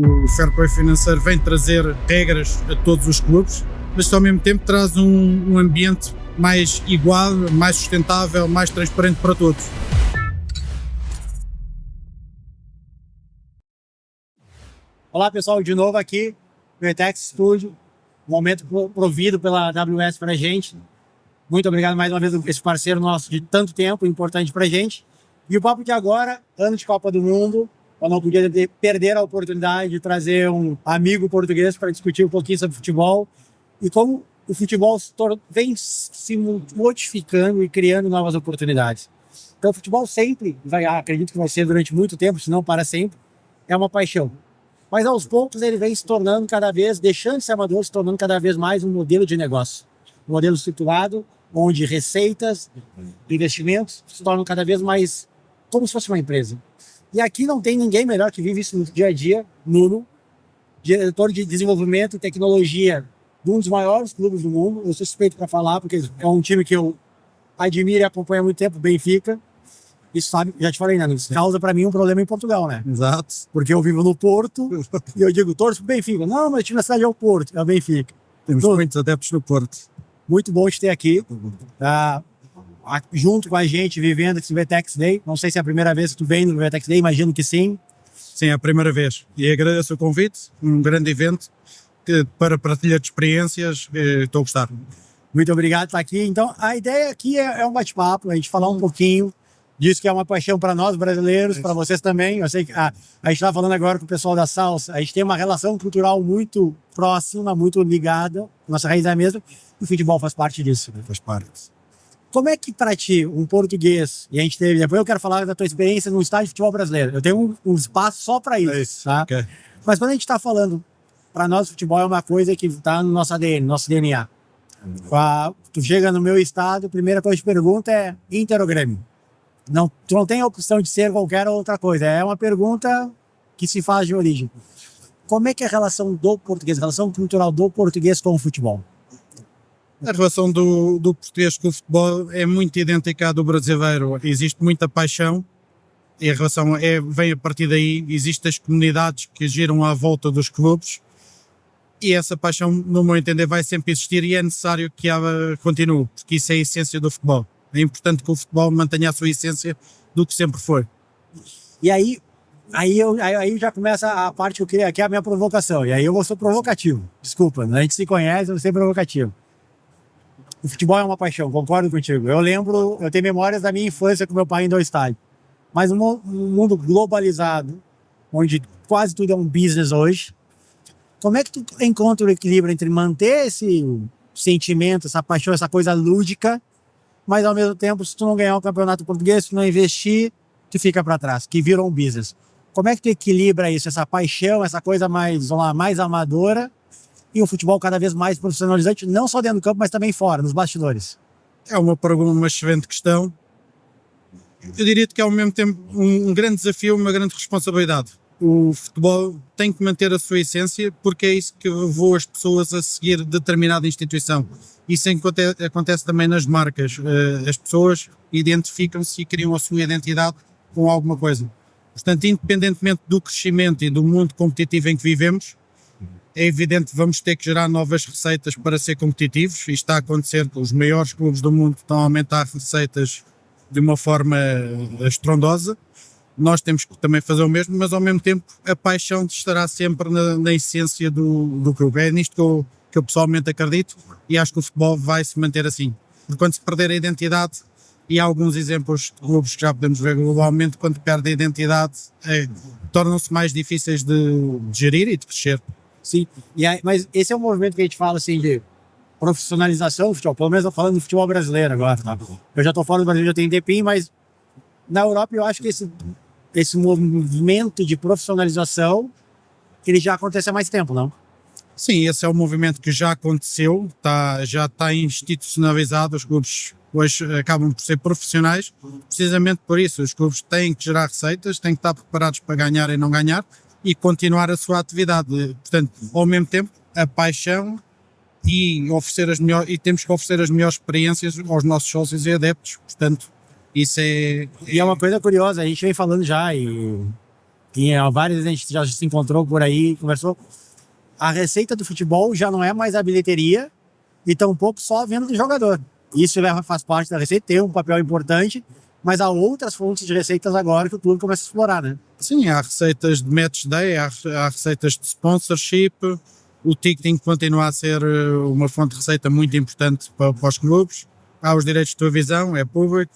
O fair play financeiro vem trazer regras a todos os clubes, mas ao mesmo tempo traz um ambiente mais igual, mais sustentável, mais transparente para todos. Olá pessoal, de novo aqui no ETEX Studio, um momento provido pela AWS para a gente. Muito obrigado mais uma vez a esse parceiro nosso de tanto tempo, importante para a gente. E o papo de agora, ano de Copa do Mundo, eu não podia perder a oportunidade de trazer um amigo português para discutir um pouquinho sobre futebol e como o futebol vem se modificando e criando novas oportunidades. Então o futebol sempre, acredito que vai ser durante muito tempo, se não para sempre, é uma paixão. Mas aos poucos ele vem se tornando cada vez, deixando de ser amador, se tornando cada vez mais um modelo de negócio. Um modelo estruturado, onde receitas, investimentos se tornam cada vez mais como se fosse uma empresa. E aqui não tem ninguém melhor que vive isso no dia a dia, Nuno, diretor de desenvolvimento e tecnologia de um dos maiores clubes do mundo. Eu sou suspeito para falar, porque é um time que eu admiro e acompanho há muito tempo, Benfica. Isso sabe, já te falei, né? Isso causa para mim um problema em Portugal, né? Exato. Porque eu vivo no Porto e eu digo, torço pro Benfica. Não, mas o time da cidade é o Porto, é o Benfica. Temos muitos adeptos no Porto. Muito bom te ter aqui, junto com a gente, vivendo esse VTEX Day. Não sei se é a primeira vez que tu vem no VTEX Day, imagino que sim. Sim, é a primeira vez. E agradeço o convite, um grande evento para partilhar de experiências. Estou a gostar. Muito obrigado por estar aqui. Então, a ideia aqui é um bate-papo, a gente falar um pouquinho disso que é uma paixão para nós brasileiros, para vocês também. Eu sei que a gente estava falando agora com o pessoal da Salsa, a gente tem uma relação cultural muito próxima, muito ligada, nossa raiz é a mesma, e o futebol faz parte disso. Né? Faz parte. Como é que para ti, um português, e a gente teve, depois eu quero falar da tua experiência no estádio de futebol brasileiro, eu tenho um espaço só para isso, tá? Okay. Mas quando a gente está falando, para nós o futebol é uma coisa que está no nosso ADN, no nosso DNA. Tu chega no meu estado, a primeira coisa que te pergunta é Inter ou Grêmio? Não, tu não tem a opção de ser qualquer outra coisa, é uma pergunta que se faz de origem. Como é que é a relação do português, a relação cultural do português com o futebol? A relação do português com o futebol é muito idêntica à do brasileiro. Existe muita paixão e a relação vem a partir daí. Existem as comunidades que giram à volta dos clubes e essa paixão, no meu entender, vai sempre existir e é necessário que ela continue, porque isso é a essência do futebol. É importante que o futebol mantenha a sua essência do que sempre foi. E aí já começa a parte que eu queria, que é a minha provocação. E aí eu vou ser provocativo. Desculpa, a gente se conhece, eu vou ser provocativo. O futebol é uma paixão, concordo contigo. Eu tenho memórias da minha infância com meu pai indo ao estádio. Mas um mundo globalizado, onde quase tudo é um business hoje, como é que tu encontra o equilíbrio entre manter esse sentimento, essa paixão, essa coisa lúdica, mas ao mesmo tempo, se tu não ganhar o campeonato português, se tu não investir, tu fica para trás, que virou um business. Como é que tu equilibra isso, essa paixão, essa coisa mais, vamos lá, mais amadora e o futebol cada vez mais profissionalizante, não só dentro do campo, mas também fora, nos bastidores? É uma excelente questão. Eu diria que é ao mesmo tempo um grande desafio, uma grande responsabilidade. O futebol tem que manter a sua essência porque é isso que levou as pessoas a seguir determinada instituição. Isso acontece também nas marcas. As pessoas identificam-se e criam a sua identidade com alguma coisa. Portanto, independentemente do crescimento e do mundo competitivo em que vivemos, é evidente que vamos ter que gerar novas receitas para ser competitivos. Isto está a acontecer, os maiores clubes do mundo estão a aumentar receitas de uma forma estrondosa. Nós temos que também fazer o mesmo, mas ao mesmo tempo a paixão estará sempre na essência do clube. É nisto que eu pessoalmente acredito e acho que o futebol vai se manter assim. Porque quando se perder a identidade, e há alguns exemplos de clubes que já podemos ver globalmente, quando perde a identidade, tornam-se mais difíceis de gerir e de crescer. Sim, mas esse é um movimento que a gente fala assim de profissionalização do futebol, pelo menos eu falando do futebol brasileiro agora. Tá? Eu já estou fora do Brasil, já tenho tempinho, mas na Europa eu acho que esse movimento de profissionalização ele já acontece há mais tempo, não? Sim, esse é um movimento que já aconteceu, já está institucionalizado, os clubes hoje acabam por ser profissionais, precisamente por isso, os clubes têm que gerar receitas, têm que estar preparados para ganhar e não ganhar e continuar a sua atividade. Portanto, ao mesmo tempo, a paixão e temos que oferecer as melhores experiências aos nossos sócios e adeptos, portanto, isso é... E é uma coisa curiosa, a gente vem falando já e e várias vezes a gente já se encontrou por aí, conversou. A receita do futebol já não é mais a bilheteria e tampouco só a venda do jogador. Isso faz parte da receita, tem um papel importante, mas há outras fontes de receitas agora que o clube começa a explorar, né? Sim, há receitas de match day, há receitas de sponsorship, o ticketing continua a ser uma fonte de receita muito importante para os clubes, há os direitos de televisão, é público,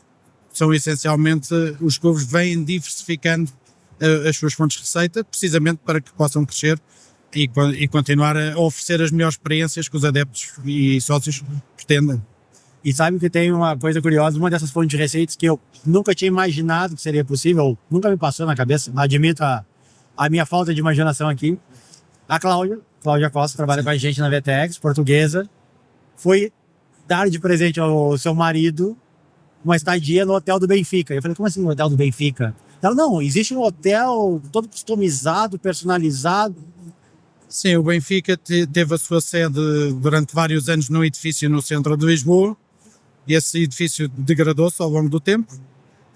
são essencialmente, os clubes vêm diversificando as suas fontes de receita, precisamente para que possam crescer e continuar a oferecer as melhores experiências que os adeptos e sócios pretendem. E sabe que tem uma coisa curiosa, uma dessas fontes de receitas que eu nunca tinha imaginado que seria possível, nunca me passou na cabeça, admito a minha falta de imaginação aqui. A Cláudia Costa, trabalha com a gente na VTEX, portuguesa, foi dar de presente ao seu marido uma estadia no hotel do Benfica. Eu falei, como assim no hotel do Benfica? Ela, não, existe um hotel todo customizado, personalizado. Sim, o Benfica teve a sua sede durante vários anos num edifício no centro de Lisboa. Esse edifício degradou-se ao longo do tempo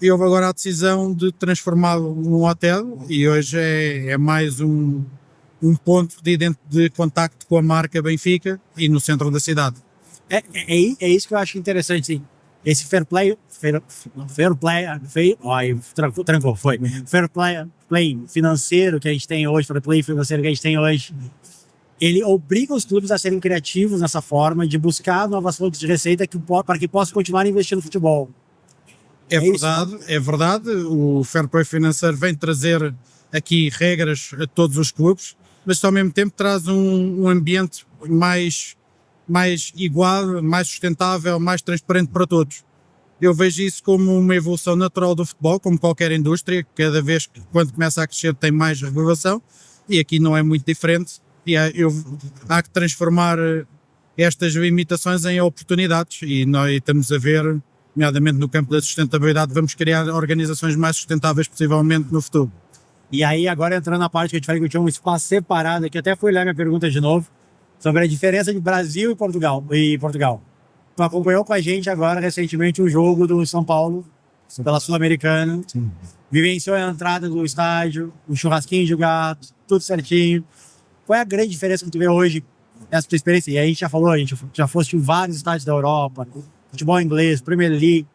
e houve agora a decisão de transformá-lo num hotel e hoje é mais um ponto de contacto com a marca Benfica e no centro da cidade. É isso que eu acho interessante, sim. Esse fair play financeiro que a gente tem hoje, fair play financeiro que a gente tem hoje, ele obriga os clubes a serem criativos nessa forma de buscar novas fontes de receita para que possam continuar investindo no futebol. É verdade. O fair play financeiro vem trazer aqui regras a todos os clubes, mas ao mesmo tempo traz um ambiente mais igual, mais sustentável, mais transparente para todos. Eu vejo isso como uma evolução natural do futebol, como qualquer indústria, cada vez que quando começa a crescer tem mais regulação, e aqui não é muito diferente, e há que transformar estas limitações em oportunidades, e nós estamos a ver, nomeadamente no campo da sustentabilidade, vamos criar organizações mais sustentáveis possivelmente no futuro. E aí agora entrando na parte que eu te falei que eu tinha um espaço separado aqui, até fui olhar minha pergunta de novo, sobre a diferença de Brasil e Portugal. Tu acompanhou com a gente agora recentemente um jogo do São Paulo pela Sul-Americana. Vivenciou a entrada do estádio, o churrasquinho de gato, tudo certinho. Qual é a grande diferença que tu vê hoje nessa tua experiência? E aí a gente já falou, a gente já fosse em vários estádios da Europa, futebol inglês, Premier League.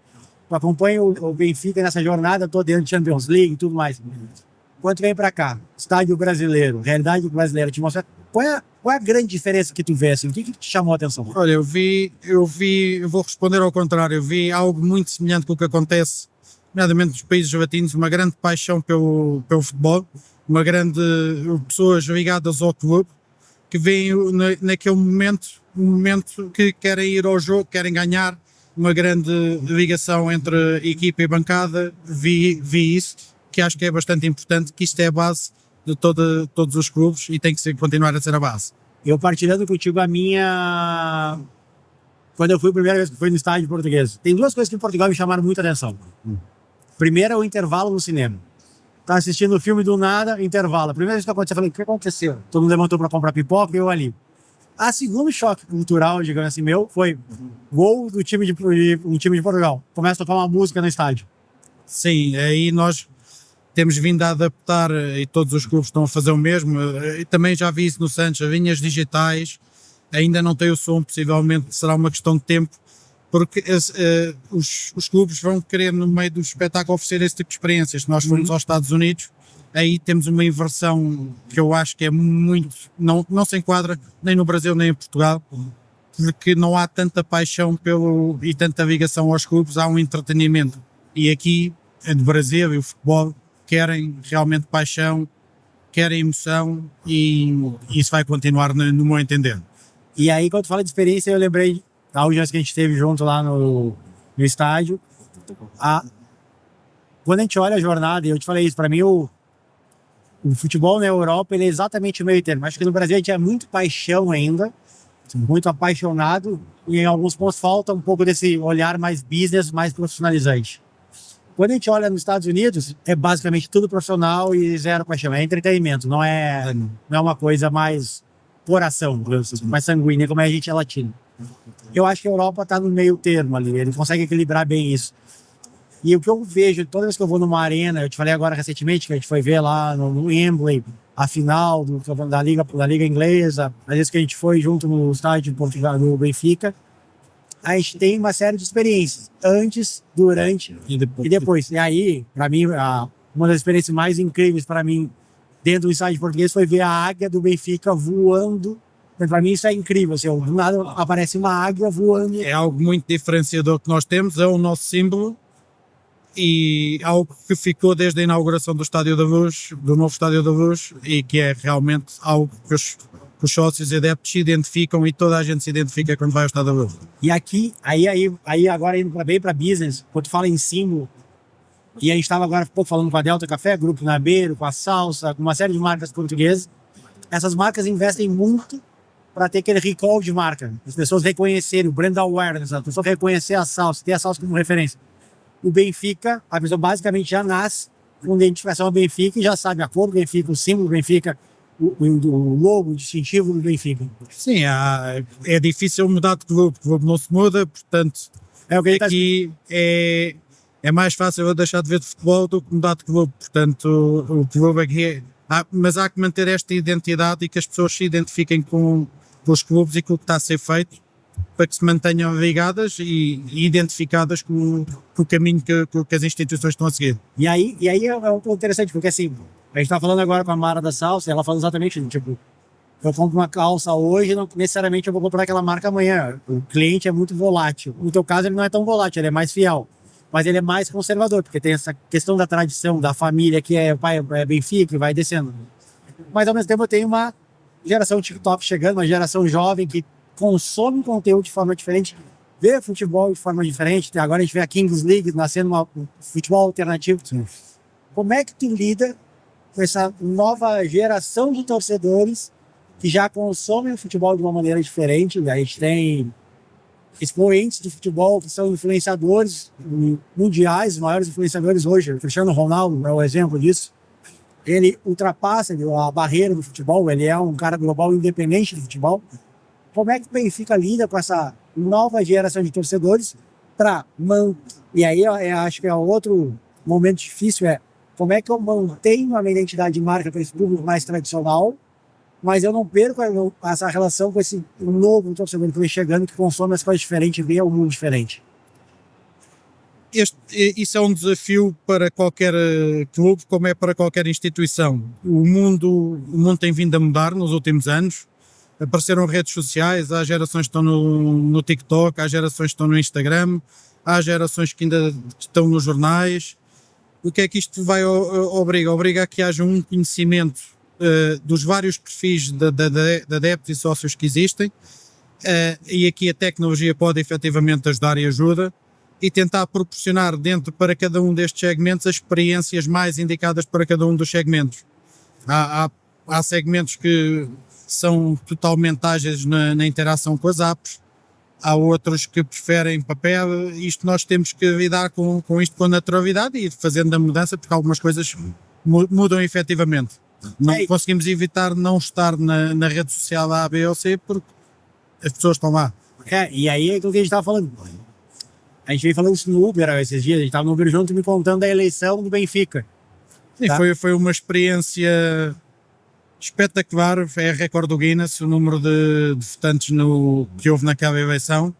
Tu acompanha o Benfica nessa jornada toda dentro de Champions League e tudo mais. Quando tu vem pra cá, estádio brasileiro, realidade brasileira, te mostra qual é a grande diferença que tu vê, assim? O que te chamou a atenção? Olha, eu vou responder ao contrário, eu vi algo muito semelhante com o que acontece, nomeadamente nos países latinos, uma grande paixão pelo futebol, pessoas ligadas ao clube, que veem naquele momento, um momento que querem ir ao jogo, querem ganhar, uma grande ligação entre equipa e bancada, vi isso, que acho que é bastante importante, que isto é a base de todos os clubes e tem que continuar a ser a base. Eu partilhando contigo quando eu fui a primeira vez que fui no estádio português, tem duas coisas que em Portugal me chamaram muita atenção. Primeiro é o intervalo no cinema. Tá assistindo o filme do nada, intervalo. A primeira vez que aconteceu, eu falei, o que aconteceu? Todo mundo levantou para comprar pipoca e eu ali. A segundo choque cultural, digamos assim, meu, foi gol do time de Portugal. Começa a tocar uma música no estádio. Sim, aí nós temos vindo a adaptar e todos os clubes estão a fazer o mesmo. E também já vi isso no Santos, as linhas digitais ainda não têm o som, possivelmente será uma questão de tempo, porque os clubes vão querer no meio do espetáculo oferecer esse tipo de experiências. Se nós formos aos Estados Unidos, aí temos uma inversão que eu acho que é muito, não se enquadra nem no Brasil nem em Portugal, porque não há tanta paixão e tanta ligação aos clubes, há um entretenimento. E aqui, no Brasil e o futebol, querem realmente paixão, querem emoção e isso vai continuar no meu entender. E aí, quando tu fala de experiência, eu lembrei da última vez que a gente esteve junto lá no estádio. Quando a gente olha a jornada, e eu te falei isso, para mim o futebol na Europa ele é exatamente o meio termo. Acho que no Brasil a gente é muito paixão ainda, muito apaixonado, e em alguns pontos falta um pouco desse olhar mais business, mais profissionalizante. Quando a gente olha nos Estados Unidos, é basicamente tudo profissional e zero paixão. É entretenimento, não é uma coisa mais coração, mais sanguínea, como a gente é latino. Eu acho que a Europa está no meio termo ali, ele consegue equilibrar bem isso. E o que eu vejo, toda vez que eu vou numa arena, eu te falei agora recentemente que a gente foi ver lá no Wembley, a final da Liga Inglesa, às vezes que a gente foi junto no estádio de Portugal, no Benfica, a gente tem uma série de experiências, antes, durante e depois. E aí, para mim, uma das experiências mais incríveis para mim dentro do estádio português foi ver a águia do Benfica voando. Para mim isso é incrível, assim, do nada aparece uma águia voando. É algo muito diferenciador que nós temos, é o nosso símbolo e algo que ficou desde a inauguração do Estádio da Luz, do novo Estádio da Luz, e que é realmente algo que os sócios e adeptos se identificam e toda a gente se identifica quando vai ao Estádio da Luz. E aqui, aí agora indo bem para business, quando tu fala em símbolo, e a gente estava agora um pouco falando com a Delta Café, Grupo Nabeiro, com a Salsa, com uma série de marcas portuguesas, essas marcas investem muito para ter aquele recall de marca, as pessoas reconhecerem o brand awareness, as pessoas reconhecer a Salsa, ter a Salsa como referência. O Benfica, a pessoa basicamente já nasce com identificação ao Benfica e já sabe a cor do Benfica, o símbolo do Benfica, o logo, o distintivo do Benfica. Sim, é difícil mudar de clube, o clube não se muda, portanto, aqui é mais fácil eu deixar de ver de futebol do que mudar de clube, portanto, o clube aqui mas há que manter esta identidade e que as pessoas se identifiquem com os clubes e com o que está a ser feito, para que se mantenham ligadas e identificadas com o caminho que as instituições estão a seguir. E aí é um ponto interessante, porque assim, a gente está falando agora com a Mara da Salsa, ela fala exatamente, tipo, eu compro uma calça hoje, não necessariamente eu vou comprar aquela marca amanhã. O cliente é muito volátil. No teu caso, ele não é tão volátil, ele é mais fiel. Mas ele é mais conservador, porque tem essa questão da tradição, da família, que o pai é Benfica e vai descendo. Mas ao mesmo tempo eu tenho uma geração TikTok chegando, uma geração jovem que consome conteúdo de forma diferente, vê futebol de forma diferente. Agora a gente vê a Kings League nascendo um futebol alternativo. Sim. Como é que tu lida com essa nova geração de torcedores que já consomem o futebol de uma maneira diferente? A gente tem expoentes de futebol que são influenciadores mundiais, os maiores influenciadores hoje. O Cristiano Ronaldo é um exemplo disso. Ele ultrapassa a barreira do futebol, ele é um cara global independente do futebol. Como é que o Benfica lida com essa nova geração de torcedores para manter? E aí eu acho que é outro momento difícil, como é que eu mantenho a minha identidade de marca para esse público mais tradicional, mas eu não perco essa relação com esse novo torcedor que vem chegando, que consome as coisas diferentes e vê o mundo diferente. Isso é um desafio para qualquer clube, como é para qualquer instituição. O mundo tem vindo a mudar nos últimos anos. Apareceram redes sociais, há gerações que estão no TikTok, há gerações que estão no Instagram, há gerações que ainda estão nos jornais. O que é que isto vai obrigar? Obriga a que haja um conhecimento dos vários perfis de adeptos e sócios que existem, e aqui a tecnologia pode efetivamente ajudar e ajuda, e tentar proporcionar dentro para cada um destes segmentos as experiências mais indicadas para cada um dos segmentos. Há segmentos que são totalmente ágeis na interação com as apps, há outros que preferem papel. Isto nós temos que lidar com isto com naturalidade e fazendo a mudança, porque algumas coisas mudam efetivamente. Não conseguimos evitar não estar na rede social A, B ou C, porque as pessoas estão lá. E aí é aquilo que a gente estava falando. A gente veio falando isso no Uber esses dias, a gente estava no Uber junto me contando da eleição do Benfica. Sim, tá? Foi uma experiência espetacular, é recorde do Guinness, o número de votantes que houve naquela eleição.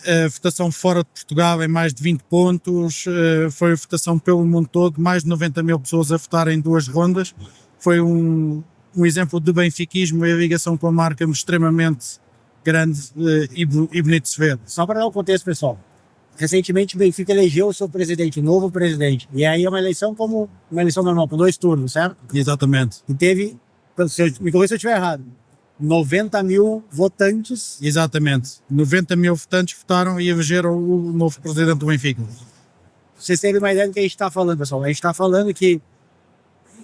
A votação fora de Portugal em mais de 20 pontos, foi a votação pelo mundo todo, mais de 90 mil pessoas a votar em 2 rondas. Foi um exemplo de benfiquismo e a ligação com a marca extremamente grande e bonito de se ver. Só para dar um contexto, pessoal. Recentemente o Benfica elegeu o seu presidente, o novo presidente. E aí é uma eleição como uma eleição normal, com 2 turnos, certo? Exatamente. E teve, me corrija se eu estiver errado, 90 mil votantes. Exatamente. 90 mil votantes votaram e elegeram o novo presidente do Benfica. Vocês terem uma ideia do que a gente está falando, pessoal. A gente está falando que,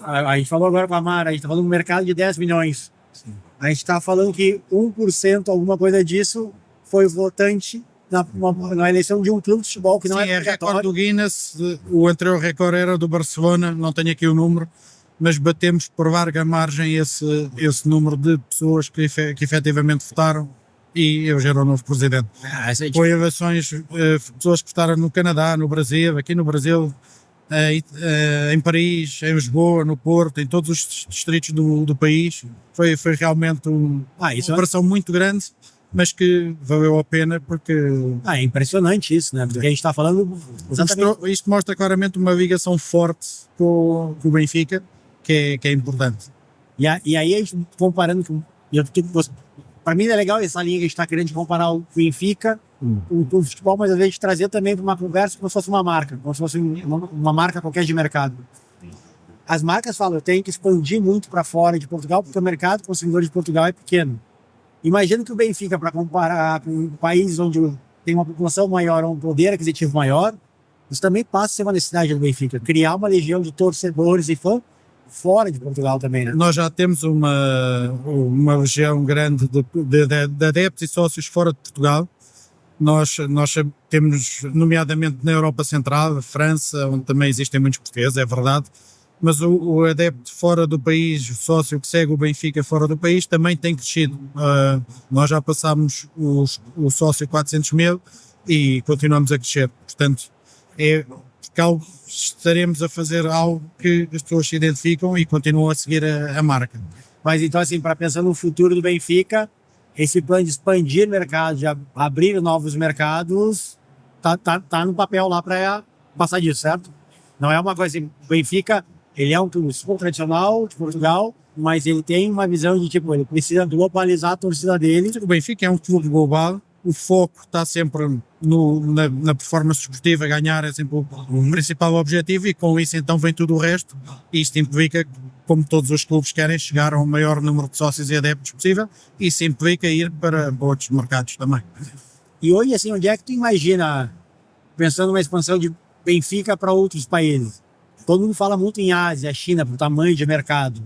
a gente falou agora com a Mara, a gente está falando de um mercado de 10 milhões. Sim. A gente está falando que 1%, alguma coisa disso, foi votante na eleição de um clube de futebol que não é recorde do Guinness. O anterior recorde era do Barcelona, não tenho aqui o número, mas batemos por larga margem esse número de pessoas que efetivamente votaram e eu já era o novo presidente. Essa é Com inovações, pessoas que estaram no Canadá, no Brasil, aqui no Brasil, em Paris, em Lisboa, no Porto, em todos os distritos do país. Foi realmente uma operação muito grande, mas que valeu a pena porque é impressionante isso, né? Porque a gente está falando exatamente. isto mostra claramente uma ligação forte com o Benfica, que é importante. E aí a gente comparando com. Para mim é legal essa linha que a gente está querendo comparar o Benfica com o futebol, mas às vezes trazer também para uma conversa como se fosse uma marca, como se fosse uma marca qualquer de mercado. As marcas falam, eu tenho que expandir muito para fora de Portugal, porque o mercado consumidor de Portugal é pequeno. Imagino que o Benfica, para comparar com países onde tem uma população maior, um poder aquisitivo maior, isso também passa a ser uma necessidade do Benfica, criar uma legião de torcedores e fãs fora de Portugal também, né? Nós já temos uma legião grande de adeptos e sócios fora de Portugal. Nós temos, nomeadamente na Europa Central, França, onde também existem muitos portugueses, é verdade, mas o adepto fora do país, o sócio que segue o Benfica fora do país, também tem crescido. Nós já passámos o sócio 400 mil e continuamos a crescer. Portanto, estaremos a fazer algo que as pessoas se identificam e continuam a seguir a marca. Mas então, assim, para pensar no futuro do Benfica, esse plano de expandir o mercado, de abrir novos mercados, tá no papel lá para passar disso, certo? Não é uma coisa assim, o Benfica, ele é um clube super tradicional de Portugal, mas ele tem uma visão de tipo, ele precisa globalizar a torcida dele. O Benfica é um clube global, o foco está sempre na performance esportiva, ganhar é sempre o principal objetivo e com isso então vem tudo o resto. Isto implica, como todos os clubes querem, chegar ao maior número de sócios e adeptos possível, e isso implica ir para outros mercados também. E hoje, assim, onde é que tu imagina, pensando numa expansão de Benfica para outros países? Todo mundo fala muito em Ásia, China, por tamanho de mercado.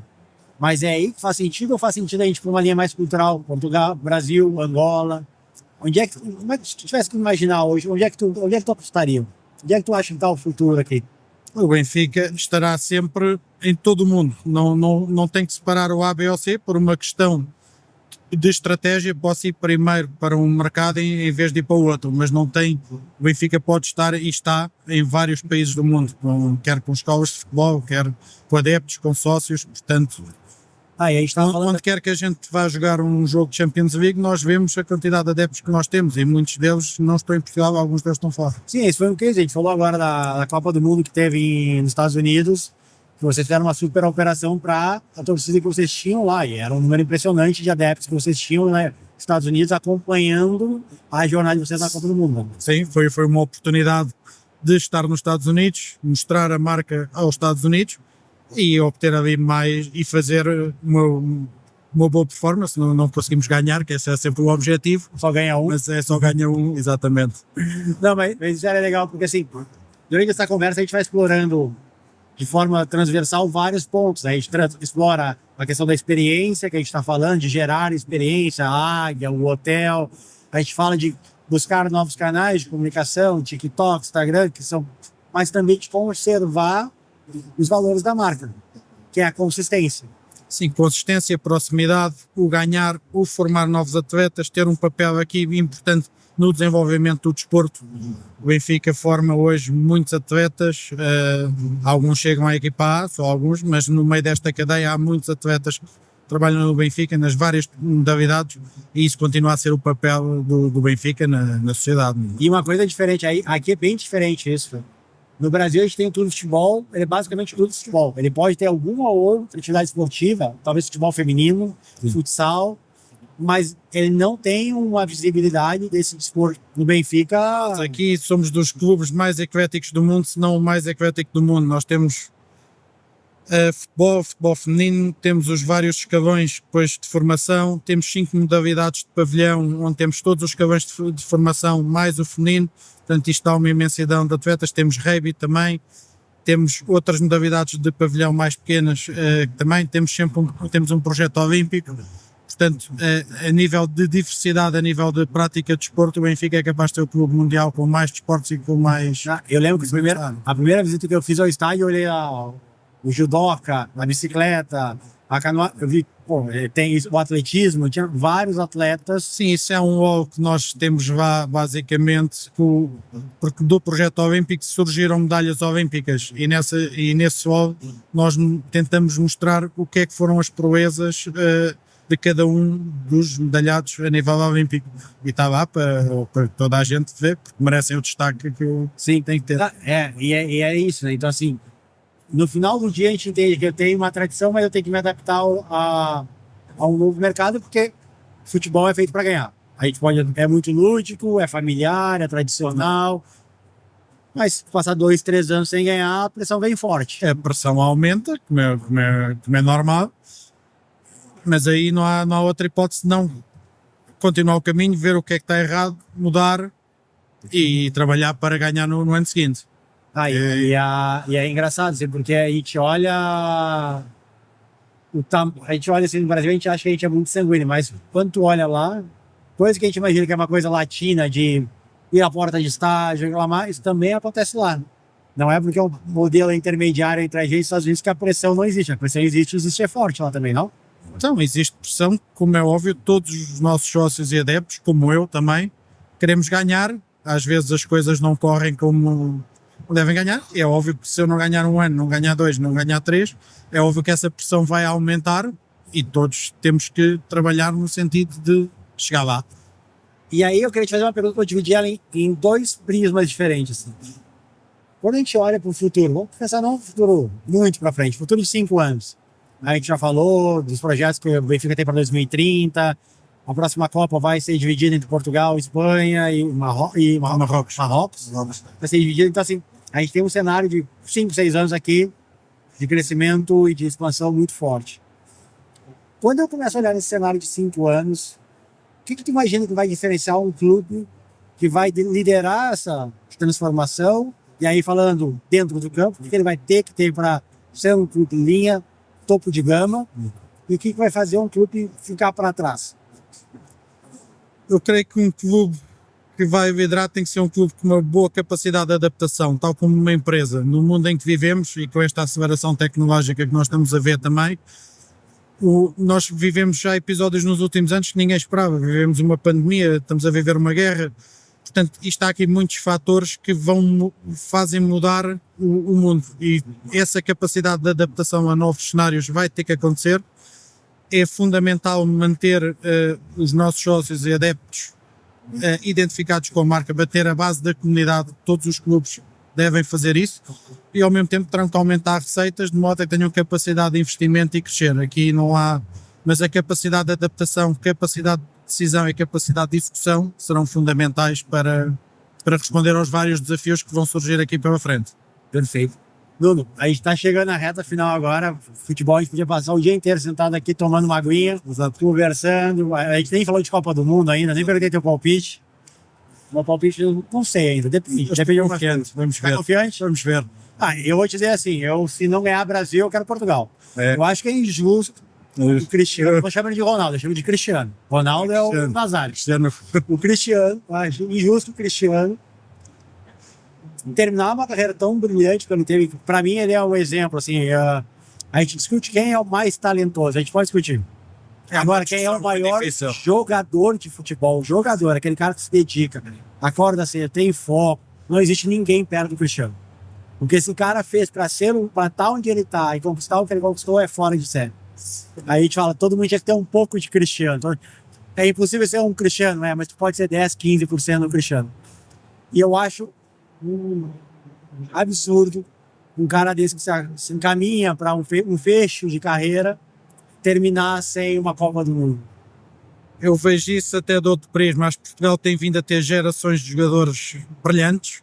Mas é aí que faz sentido ou faz sentido a gente para uma linha mais cultural? Portugal, Brasil, Angola. Onde é que, como é que se tu tivesse que imaginar hoje, onde é que tu apostaria? Onde é que tu acha que está o futuro aqui? O Benfica estará sempre em todo o mundo. Não tem que separar o A, B ou C por uma questão de estratégia. Posso ir primeiro para um mercado em vez de ir para o outro, mas não tem. O Benfica pode estar e está em vários países do mundo, quer com escolas de futebol, quer com adeptos, com sócios, portanto. E a gente estava falando. Onde quer que a gente vá jogar um jogo de Champions League, nós vemos a quantidade de adeptos que nós temos e muitos deles não estão em Portugal, alguns deles estão fora. Sim, isso foi um case. A gente falou agora da Copa do Mundo que teve nos Estados Unidos, que vocês fizeram uma super operação para a torcida que vocês tinham lá, e era um número impressionante de adeptos que vocês tinham nos Estados Unidos acompanhando a jornada de vocês na Copa do Mundo. Né? Sim, foi uma oportunidade de estar nos Estados Unidos, mostrar a marca aos Estados Unidos e obter ali mais e fazer uma boa performance. Não conseguimos ganhar, que esse é sempre o objetivo. Só ganha um. Mas é só ganha um, exatamente. Não, mas isso era legal, porque assim, durante essa conversa a gente vai explorando de forma transversal vários pontos. A gente explora a questão da experiência que a gente está falando, de gerar experiência, a Águia, o hotel. A gente fala de buscar novos canais de comunicação, TikTok, Instagram, que são, mas também de conservar os valores da marca, que é a consistência. Sim, consistência, proximidade, o ganhar, o formar novos atletas, ter um papel aqui importante no desenvolvimento do desporto. O Benfica forma hoje muitos atletas, alguns chegam à equipa A, só alguns, mas no meio desta cadeia há muitos atletas que trabalham no Benfica nas várias modalidades e isso continua a ser o papel do Benfica na sociedade. E uma coisa diferente, aqui é bem diferente isso. No Brasil a gente tem o clube de futebol, ele é basicamente tudo de futebol. Ele pode ter alguma outra atividade esportiva, talvez futebol feminino, futsal, mas ele não tem uma visibilidade desse desporto. No Benfica... Aqui somos dos clubes mais ecléticos do mundo, se não o mais eclético do mundo. Nós temos futebol feminino, temos os vários escalões depois de formação, temos 5 modalidades de pavilhão, onde temos todos os escalões de formação, mais o feminino. Portanto, isto dá uma imensidão de atletas. Temos rugby também, temos outras modalidades de pavilhão mais pequenas também, temos sempre temos um projeto olímpico. Portanto, a nível de diversidade, a nível de prática de desporto, o Benfica é capaz de ter o clube mundial com mais desportos e com mais... Eu lembro que a primeira visita que eu fiz ao estádio, eu olhei o judoca, a bicicleta, A canoa, eu vi, pô, tem isso, o atletismo, tinha vários atletas. Sim, isso é um rol que nós temos basicamente, porque do projeto olímpico surgiram medalhas olímpicas e nesse rol nós tentamos mostrar o que é que foram as proezas de cada um dos medalhados a nível olímpico. E está lá para toda a gente ver, porque merecem o destaque que Sim, tem que ter. E é isso, né? Então, assim, no final do dia a gente entende que eu tenho uma tradição, mas eu tenho que me adaptar a um novo mercado, porque futebol é feito para ganhar. A gente é muito lúdico, é familiar, é tradicional, mas passar 2, 3 anos sem ganhar, a pressão vem forte. A pressão aumenta, como é normal, mas aí não há outra hipótese não continuar o caminho, ver o que é que está errado, mudar e trabalhar para ganhar no ano seguinte. E é engraçado, assim, porque a gente olha a gente olha assim no Brasil, a gente acha que a gente é muito sanguíneo, mas quando tu olha lá, coisa que a gente imagina que é uma coisa latina, de ir à porta de estágio, reclamar, isso também acontece lá. Não é porque o modelo intermediário entre a gente e os Estados Unidos que a pressão não existe. A pressão existe é forte lá também, não? Então, existe pressão, como é óbvio, todos os nossos sócios e adeptos, como eu também, queremos ganhar. Às vezes as coisas não correm como devem ganhar. É óbvio que se eu não ganhar um ano, não ganhar 2, não ganhar 3, é óbvio que essa pressão vai aumentar e todos temos que trabalhar no sentido de chegar lá. E aí eu queria te fazer uma pergunta, vou dividir ela em 2 prismas diferentes. Assim. Quando a gente olha para o futuro, vamos pensar não no futuro muito para frente, futuro de 5 anos. A gente já falou dos projetos que o Benfica tem para 2030, a próxima Copa vai ser dividida entre Portugal, Espanha e Marrocos. Vai ser dividida, então assim, a gente tem um cenário de 5, 6 anos aqui de crescimento e de expansão muito forte. Quando eu começo a olhar nesse cenário de 5 anos, o que tu imagina que vai diferenciar um clube que vai liderar essa transformação? E aí, falando dentro do campo, o que ele vai ter que ter para ser um clube em linha, topo de gama, e o que vai fazer um clube ficar para trás? Eu creio que um clube que vai liderar tem que ser um clube com uma boa capacidade de adaptação, tal como uma empresa. No mundo em que vivemos e com esta aceleração tecnológica que nós estamos a ver também, nós vivemos já episódios nos últimos anos que ninguém esperava. Vivemos uma pandemia, estamos a viver uma guerra. Portanto, isto há aqui muitos fatores que fazem mudar o mundo. E essa capacidade de adaptação a novos cenários vai ter que acontecer. É fundamental manter os nossos sócios e adeptos identificados com a marca, bater a base da comunidade. Todos os clubes devem fazer isso e ao mesmo tempo terão que aumentar receitas de modo a que tenham capacidade de investimento e crescer. Aqui não há, mas a capacidade de adaptação, capacidade de decisão e capacidade de execução serão fundamentais para responder aos vários desafios que vão surgir aqui pela frente. Perfeito. Nuno, a gente está chegando na reta final agora. Futebol, a gente podia passar o dia inteiro sentado aqui tomando uma aguinha, conversando. A gente nem falou de Copa do Mundo ainda, nem perguntei teu palpite. Meu palpite eu não sei ainda, depende. Confiante, vamos ver. Tá confiante? Vamos ver. Eu vou te dizer assim, se não ganhar Brasil, eu quero Portugal. Eu acho que é injusto o Cristiano, eu não chamo ele de Ronaldo, eu chamo de Cristiano. Ronaldo é o Nazário. O Cristiano, eu acho injusto o Cristiano terminar uma carreira tão brilhante que ele teve. Para mim, ele é um exemplo, assim, a gente discute quem é o mais talentoso, a gente pode discutir. Agora, quem é o maior jogador de futebol? Jogador, aquele cara que se dedica, acorda cedo, tem foco. Não existe ninguém perto do Cristiano. O que esse cara fez para estar onde ele está e conquistar o que ele conquistou é fora de série. Aí a gente fala, todo mundo tinha que ter um pouco de Cristiano. Então, é impossível ser um Cristiano, mas tu pode ser 10, 15% do Cristiano. E eu acho absurdo um cara desse que se encaminha para um fecho de carreira terminar sem uma Copa do Mundo. Eu vejo isso até de outro prisma, mas Portugal tem vindo a ter gerações de jogadores brilhantes.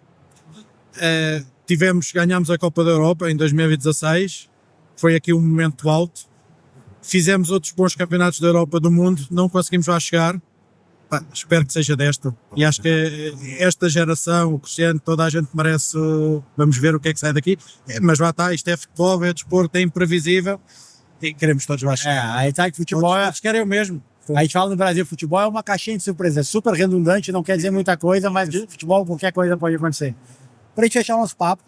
Ganhámos a Copa da Europa em 2016, foi aqui um momento alto. Fizemos outros bons campeonatos da Europa, do mundo, não conseguimos lá chegar. Espero que seja desta. E acho que esta geração, o Cristiano, toda a gente merece. Vamos ver o que é que sai daqui. Mas lá está, isto é futebol, é desporto, é imprevisível. E queremos todos lá chegar. Aí tá que futebol todos querem o mesmo. A gente fala no Brasil, futebol é uma caixinha de surpresa. É super redundante, não quer dizer muita coisa, mas futebol, qualquer coisa pode acontecer. Pra gente fechar o nosso papo,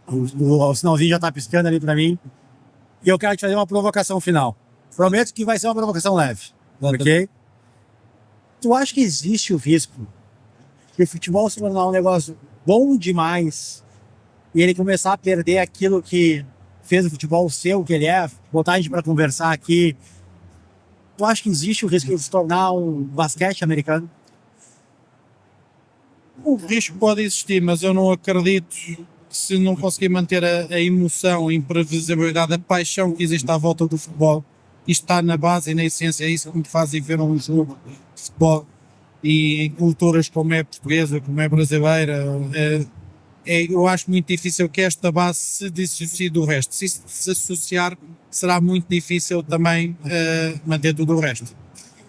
o sinalzinho já tá piscando ali pra mim. E eu quero te fazer uma provocação final. Prometo que vai ser uma provocação leve. Ok? Tu acha que existe o risco de o futebol se tornar um negócio bom demais e ele começar a perder aquilo que fez o futebol ser o que ele é? Botar a gente para conversar aqui. Tu acha que existe o risco de se tornar um basquete americano? O risco pode existir, mas eu não acredito que, se não conseguir manter a emoção, a imprevisibilidade, a paixão que existe à volta do futebol, isto está na base e na essência, é isso que me faz ver um jogo de futebol. E em culturas como é a portuguesa, como é a brasileira, eu acho muito difícil que esta base se dissocie do resto. Se isso se associar, será muito difícil também manter tudo o resto.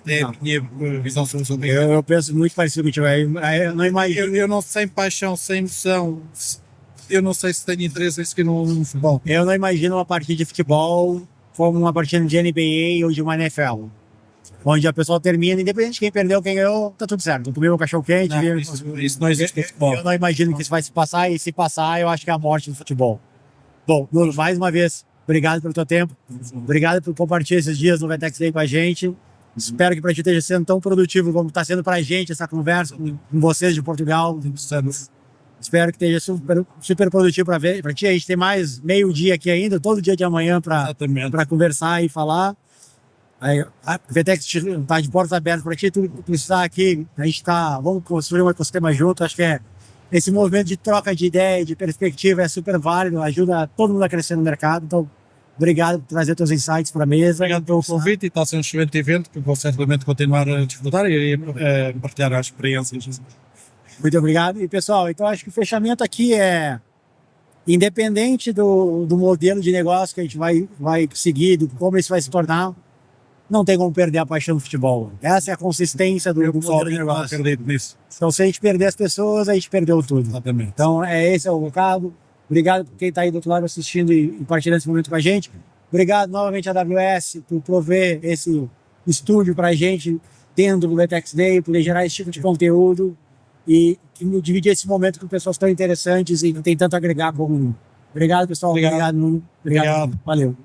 É a minha visão sobre isso. Eu penso muito parecido contigo. Eu não imagino. Eu não, sem paixão, sem emoção, eu não sei se tenho interesse em seguir no futebol. Eu não imagino uma partida de futebol como uma partida de NBA ou de uma NFL. Onde a pessoa termina, independente de quem perdeu, quem ganhou, tá tudo certo. Comeu um cachorro quente. Isso não existe no futebol. Eu não imagino que isso vai se passar, e se passar, eu acho que é a morte do futebol. Bom, Nuno, mais uma vez, obrigado pelo teu tempo. Obrigado por compartilhar esses dias no VTEX Day com a gente. Espero que para ti esteja sendo tão produtivo como está sendo para a gente essa conversa com vocês de Portugal. Espero que esteja super produtivo para ti. A gente tem mais meio dia aqui ainda, todo dia de amanhã para conversar e falar. A VTEX está de portas abertas para ti. Tu está aqui, a gente vamos construir um ecossistema junto. Acho que esse movimento de troca de ideia, de perspectiva é super válido, ajuda todo mundo a crescer no mercado. Então, obrigado por trazer teus insights para a mesa. Obrigado pelo convite, e está a ser um excelente evento que vou certamente continuar a desfrutar e a partilhar as experiências. Muito obrigado. E pessoal, então acho que o fechamento aqui é independente do modelo de negócio que a gente vai seguir, de como isso vai se tornar, não tem como perder a paixão do futebol. Essa é a consistência do modelo de negócio. Acredito nisso. Então, se a gente perder as pessoas, a gente perdeu tudo. Exatamente. Então, esse é o recado. Obrigado por quem está aí do outro lado assistindo e partilhando esse momento com a gente. Obrigado novamente à AWS por prover esse estúdio para a gente dentro do VTEX Day, por gerar esse tipo de conteúdo e dividir esse momento com pessoas tão interessantes e que tem tanto a agregar como. Obrigado, pessoal. Obrigado, Nuno. Obrigado. Valeu.